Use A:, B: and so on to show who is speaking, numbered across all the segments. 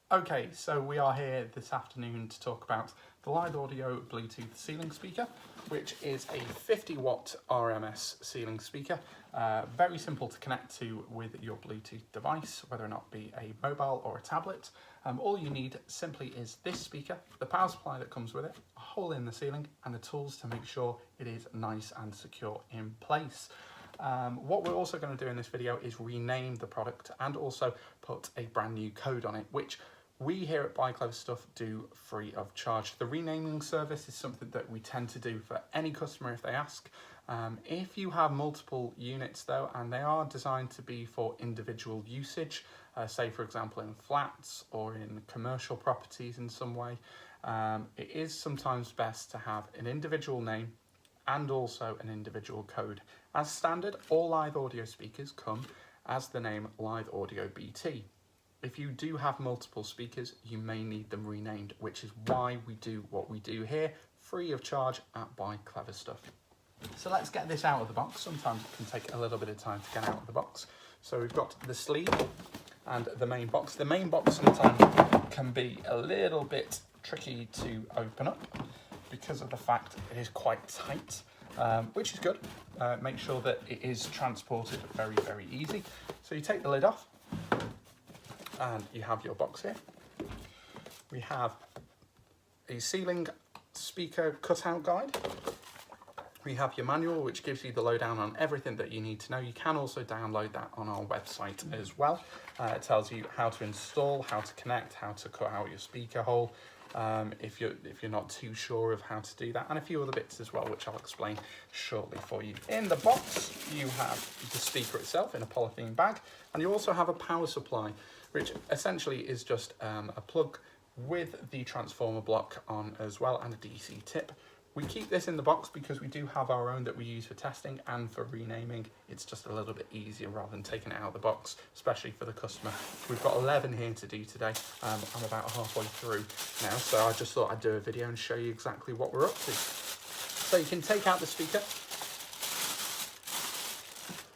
A: Okay, so we are here this afternoon to talk about the Lithe Audio Bluetooth ceiling speaker, which is a 50-watt RMS ceiling speaker. Very simple to connect to with your Bluetooth device, whether or not be a mobile or a tablet. All you need simply is this speaker, the power supply that comes with it, a hole in the ceiling, and the tools to make sure it is nice and secure in place. What we're also going to do in this video is rename the product and also put a brand new code on it, which we here at BuyCleverStuff do free of charge. The renaming service is something that we tend to do for any customer if they ask. If you have multiple units though, and they are designed to be for individual usage, say for example in flats or in commercial properties in some way, it is sometimes best to have an individual name and also an individual code. As standard, all Lithe audio speakers come as the name Lithe Audio BT. If you do have multiple speakers, you may need them renamed, which is why we do what we do here, free of charge at BuyCleverStuff. So let's get this out of the box. Sometimes it can take a little bit of time to get out of the box. So we've got the sleeve and the main box. The main box sometimes can be a little bit tricky to open up because of the fact it is quite tight, which is good. Make sure that it is transported very, very easy. So you take the lid off and you have your box here. We have a ceiling speaker cutout guide. We have your manual, which gives you the lowdown on everything that you need to know. You can also download that on our website as well. It tells you how to install, how to connect, how to cut out your speaker hole, if you're not too sure of how to do that, and a few other bits as well, which I'll explain shortly for you. In the box, you have the speaker itself in a polythene bag, and you also have a power supply, which essentially is just a plug with the transformer block on as well and a DC tip. We keep this in the box because we do have our own that we use for testing and for renaming. It's just a little bit easier rather than taking it out of the box, especially for the customer. We've got 11 here to do today. I'm about halfway through now, so I just thought I'd do a video and show you exactly what we're up to. So you can take out the speaker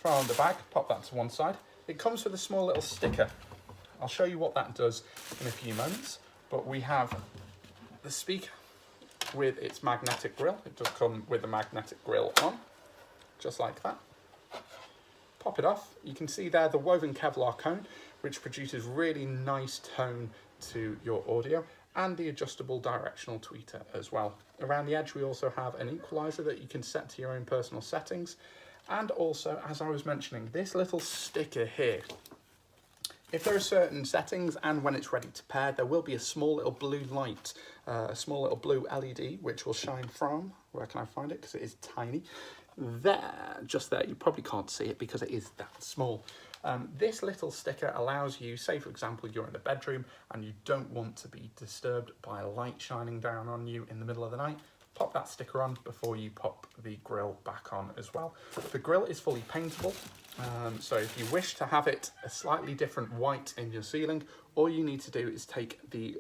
A: from the bag, pop that to one side. It comes with a small little sticker. I'll show you what that does in a few moments, but we have the speaker with its magnetic grille. It does come with a magnetic grille on, just like that. Pop it off. You can see there the woven Kevlar cone, which produces really nice tone to your audio, and the adjustable directional tweeter as well. Around the edge we also have an equalizer that you can set to your own personal settings, and also, as I was mentioning, this little sticker here. If there are certain settings and when it's ready to pair, there will be a small little blue light, a small little blue LED, which will shine from, where can I find it, because it is tiny, there, just there. You probably can't see it because it is that small. This little sticker allows you, say for example, you're in the bedroom and you don't want to be disturbed by a light shining down on you in the middle of the night. Pop that sticker on before you pop the grille back on as well. The grille is fully paintable, so if you wish to have it a slightly different white in your ceiling, all you need to do is take the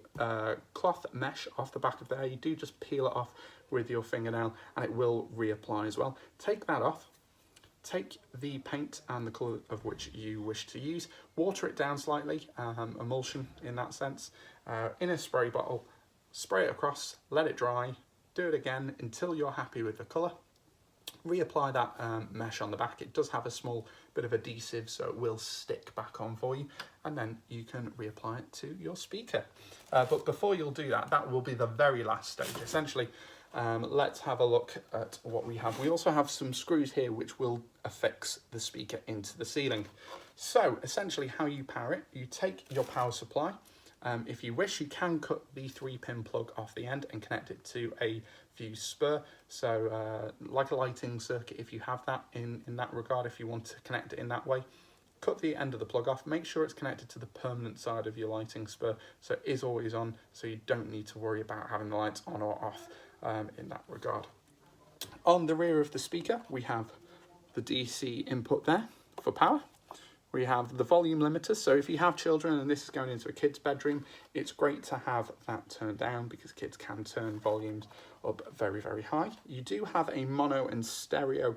A: cloth mesh off the back of there. You do just peel it off with your fingernail and it will reapply as well. Take that off. Take the paint and the colour of which you wish to use, water it down slightly, emulsion in that sense, in a spray bottle, spray it across, let it dry. Do it again until you're happy with the colour. Reapply that mesh on the back. It does have a small bit of adhesive, so it will stick back on for you, and then you can reapply it to your speaker. But before you'll do that, that will be the very last stage. Essentially, let's have a look at what we have. We also have some screws here which will affix the speaker into the ceiling. So essentially how you power it, you take your power supply. If you wish, you can cut the 3-pin plug off the end and connect it to a fuse spur. So like a lighting circuit, if you have that in that regard, if you want to connect it in that way, cut the end of the plug off. Make sure it's connected to the permanent side of your lighting spur, so it is always on, so you don't need to worry about having the lights on or off in that regard. On the rear of the speaker, we have the DC input there for power. We have the volume limiter, so if you have children and this is going into a kid's bedroom, it's great to have that turned down because kids can turn volumes up very, very high. You do have a mono and stereo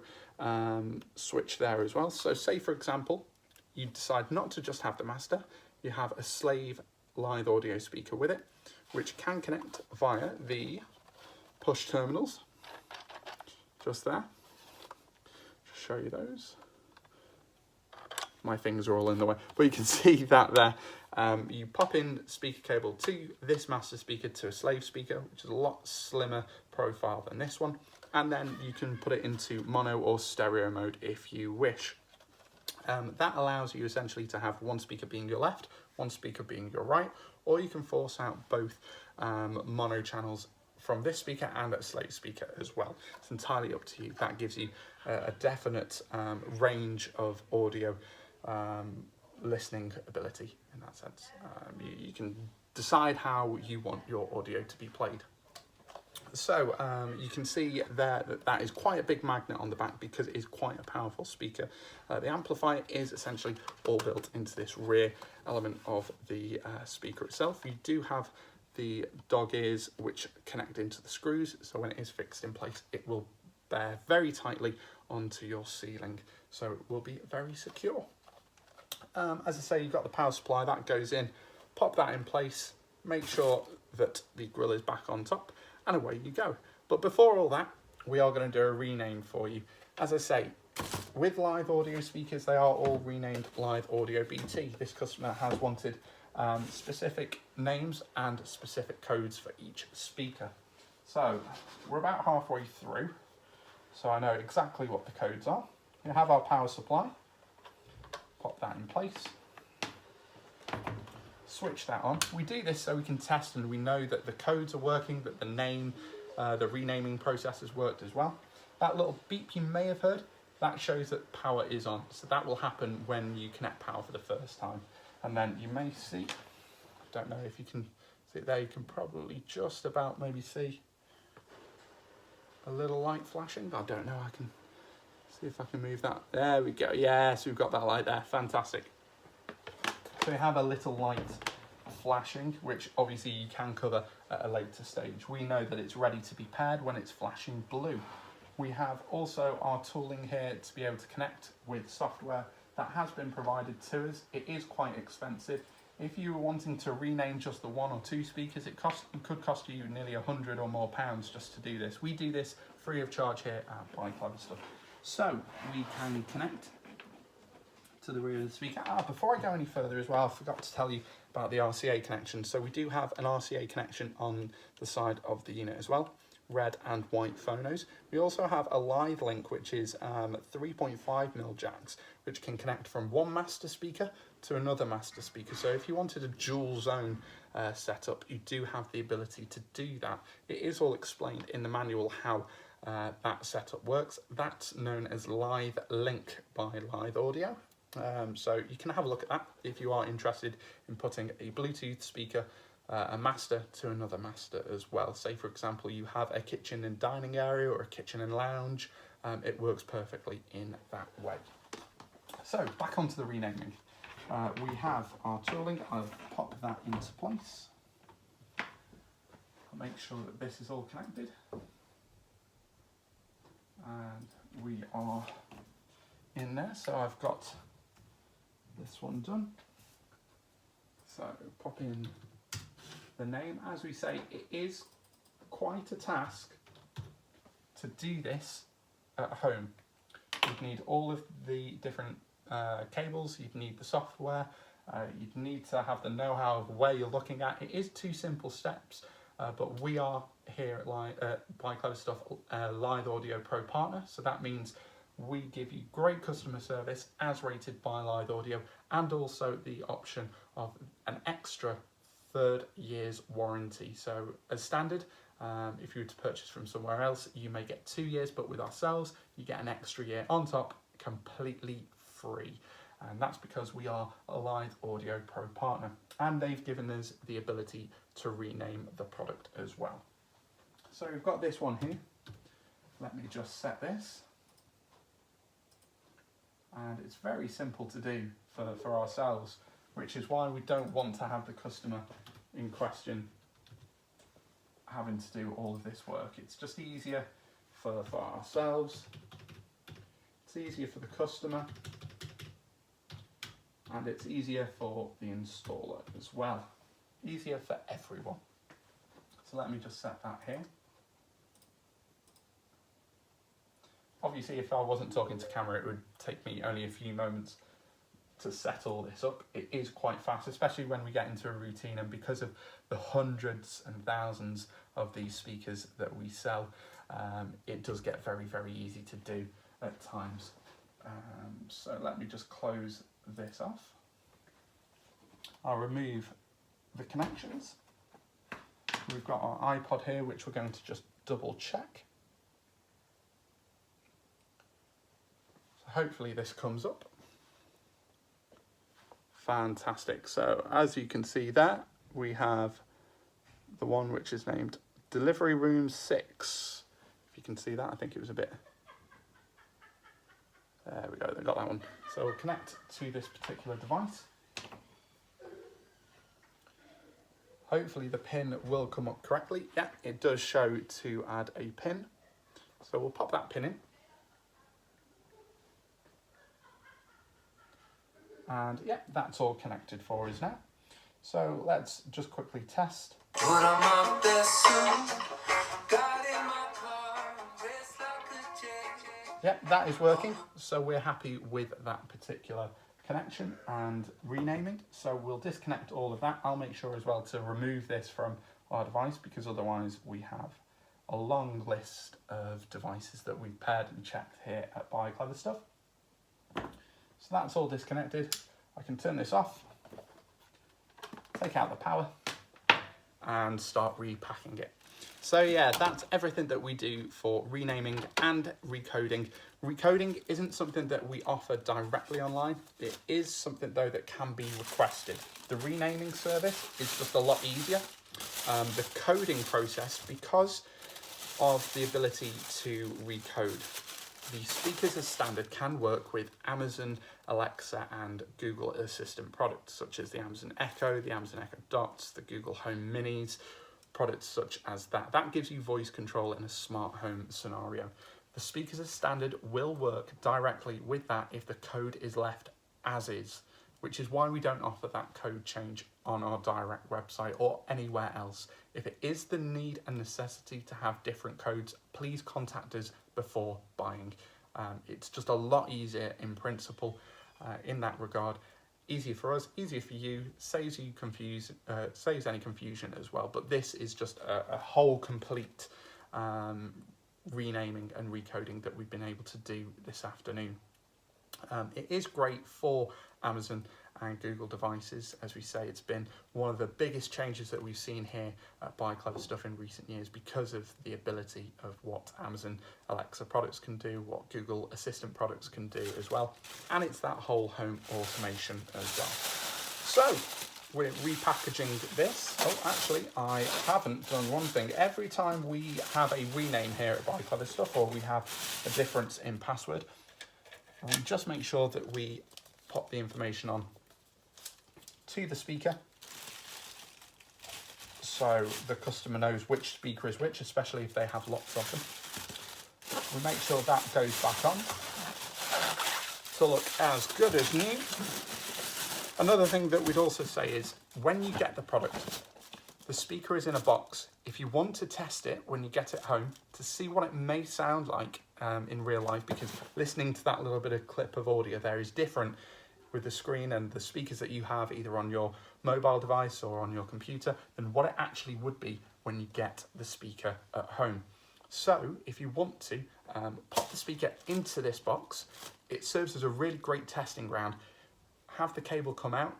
A: switch there as well. So say, for example, you decide not to just have the master, you have a slave Lithe audio speaker with it, which can connect via the push terminals, just there. Just show you those. My fingers are all in the way, but you can see that there. You pop in speaker cable to this master speaker to a slave speaker, which is a lot slimmer profile than this one, and then you can put it into mono or stereo mode if you wish. That allows you essentially to have one speaker being your left, one speaker being your right, or you can force out both mono channels from this speaker and a slave speaker as well. It's entirely up to you. That gives you a definite range of audio listening ability in that sense. You can decide how you want your audio to be played. So you can see there that is quite a big magnet on the back because it is quite a powerful speaker. The amplifier is essentially all built into this rear element of the speaker itself. You do have the dog ears which connect into the screws, so when it is fixed in place it will bear very tightly onto your ceiling, so it will be very secure. As I say, you've got the power supply that goes in, pop that in place, make sure that the grill is back on top, and away you go. But before all that, we are going to do a rename for you. As I say, with Lithe audio speakers, they are all renamed Lithe Audio BT. This customer has wanted specific names and specific codes for each speaker. So we're about halfway through, so I know exactly what the codes are. We have our power supply, pop that in place, switch that on. We do this so we can test and we know that the codes are working, that the name, the renaming process has worked as well. That little beep you may have heard, that shows that power is on. So that will happen when you connect power for the first time. And then you may see, I don't know if you can see it there, you can probably just about maybe see a little light flashing. I don't know, I can see if I can move that. There we go, yes, we've got that light there, fantastic. So we have a little light flashing, which obviously you can cover at a later stage. We know that it's ready to be paired when it's flashing blue. We have also our tooling here to be able to connect with software that has been provided to us. It is quite expensive. If you were wanting to rename just the one or two speakers, it could cost you nearly £100 or more just to do this. We do this free of charge here at BuyCleverStuff. So we can connect to the rear of the speaker. Before I go any further as well, I forgot to tell you about the RCA connection. So we do have an RCA connection on the side of the unit as well, red and white phonos. We also have a Lithe link, which is 3.5mm jacks, which can connect from one master speaker to another master speaker. So if you wanted a dual zone setup, you do have the ability to do that. It is all explained in the manual how that setup works. That's known as Lithe Link by Lithe Audio. So you can have a look at that if you are interested in putting a Bluetooth speaker, a master to another master as well. Say for example you have a kitchen and dining area or a kitchen and lounge, it works perfectly in that way. So back onto the renaming. We have our tooling. I'll pop that into place. I'll make sure that this is all connected. And we are in there, so I've got this one done. So pop in the name. As we say, it is quite a task to do this at home. You'd need all of the different cables, you'd need the software, you'd need to have the know-how of where you're looking at. It is 2 simple steps, but we are here at BuyCleverStuff Lithe Audio Pro Partner, so that means we give you great customer service as rated by Lithe Audio, and also the option of an extra 3rd year's warranty. So as standard, if you were to purchase from somewhere else, you may get 2 years, but with ourselves, you get an extra year on top, completely free. And that's because we are a Lithe Audio Pro Partner, and they've given us the ability to rename the product as well. So we've got this one here. Let me just set this. And it's very simple to do for ourselves, which is why we don't want to have the customer in question having to do all of this work. It's just easier for ourselves, it's easier for the customer, and it's easier for the installer as well. easier for everyone. So let me just set that here. Obviously, if I wasn't talking to camera, it would take me only a few moments to set all this up. It is quite fast, especially when we get into a routine, and because of the hundreds and thousands of these speakers that we sell, it does get very, very easy to do at times. So let me just close this off. I'll remove the connections. We've got our iPod here, which we're going to just double check. So hopefully this comes up. Fantastic. So as you can see there, we have the one which is named Delivery Room 6. If you can see that, I think it was a bit... There we go, they got that one. So we'll connect to this particular device. Hopefully the pin will come up correctly. Yeah, it does show to add a pin. So we'll pop that pin in. And yeah, that's all connected for us now. So let's just quickly test. Yeah, that is working. So we're happy with that particular connection and renaming. So we'll disconnect all of that. I'll make sure as well to remove this from our device, because otherwise we have a long list of devices that we've paired and checked here at BuyCleverStuff. So that's all disconnected. I can turn this off, take out the power, and start repacking it. So yeah, that's everything that we do for renaming and recoding. Recoding isn't something that we offer directly online. It is something though that can be requested. The renaming service is just a lot easier. The coding process, because of the ability to recode, the speakers as standard can work with Amazon, Alexa and Google Assistant products such as the Amazon Echo, the Amazon Echo Dots, the Google Home Minis, products such as that. That gives you voice control in a smart home scenario. The speakers as standard will work directly with that if the code is left as is, which is why we don't offer that code change on our direct website or anywhere else. If it is the need and necessity to have different codes, please contact us before buying. It's just a lot easier in principle in that regard. Easier for us, easier for you, saves you saves any confusion as well. But this is just a whole complete renaming and recoding that we've been able to do this afternoon. It is great for Amazon and Google devices. As we say, it's been one of the biggest changes that we've seen here at BuyCleverStuff in recent years because of the ability of what Amazon Alexa products can do, what Google Assistant products can do as well, and it's that whole home automation as well. So we're repackaging this. Oh, actually, I haven't done one thing. Every time we have a rename here at BuyCleverStuff, or we have a difference in password, we just make sure that we pop the information on to the speaker so the customer knows which speaker is which, especially if they have lots of them. We make sure that goes back on to look as good as new. Another thing that we'd also say is when you get the product, the speaker is in a box. If you want to test it when you get it home to see what it may sound like in real life, because listening to that little bit of clip of audio there is different with the screen and the speakers that you have either on your mobile device or on your computer than what it actually would be when you get the speaker at home. So if you want to pop the speaker into this box, it serves as a really great testing ground. Have the cable come out,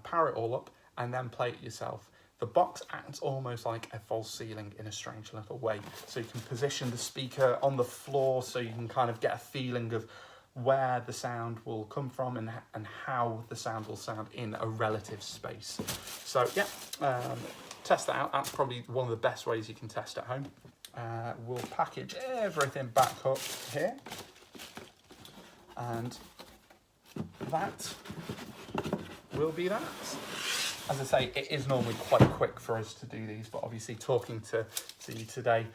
A: power it all up, and then play it yourself. The box acts almost like a false ceiling in a strange little way. So you can position the speaker on the floor so you can kind of get a feeling of where the sound will come from and how the sound will sound in a relative space. So yeah, test that out. That's probably one of the best ways you can test at home. We'll package everything back up here. And that will be that. As I say, it is normally quite quick for us to do these, but obviously talking to you today,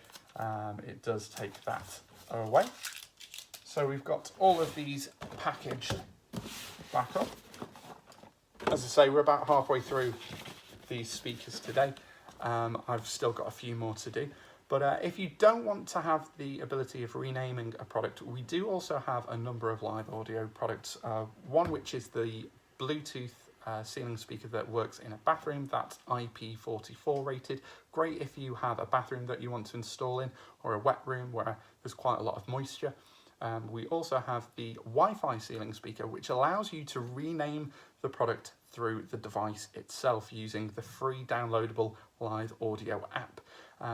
A: it does take that away. So we've got all of these packaged back up. As I say, we're about halfway through these speakers today. I've still got a few more to do. But if you don't want to have the ability of renaming a product, we do also have a number of live audio products. One which is the Bluetooth ceiling speaker that works in a bathroom, that's IP44 rated. Great if you have a bathroom that you want to install in, or a wet room where there's quite a lot of moisture. We also have the Wi-Fi ceiling speaker, which allows you to rename the product through the device itself using the free downloadable Lithe audio app.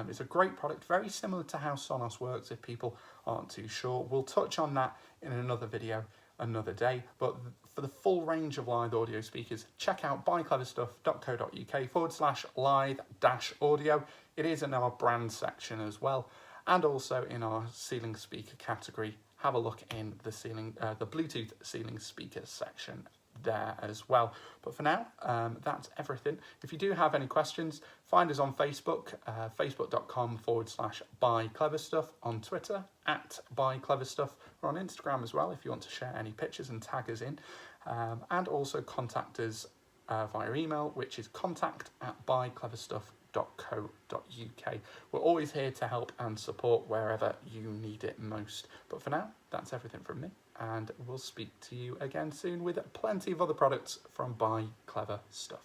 A: It's a great product, very similar to how Sonos works if people aren't too sure. We'll touch on that in another video another day, but for the full range of Lithe audio speakers, check out buycleverstuff.co.uk/Lithe-audio. It is in our brand section as well, and also in our ceiling speaker category. Have a look in the Bluetooth ceiling speaker section there as well. But for now, that's everything. If you do have any questions, find us on Facebook, facebook.com/BuyCleverStuff, on Twitter @BuyCleverStuff, or on Instagram as well if you want to share any pictures and tag us in, and also contact us via email, which is contact@BuyCleverStuff.co.uk. We're always here to help and support wherever you need it most. But for now, that's everything from me, and we'll speak to you again soon with plenty of other products from BuyCleverStuff.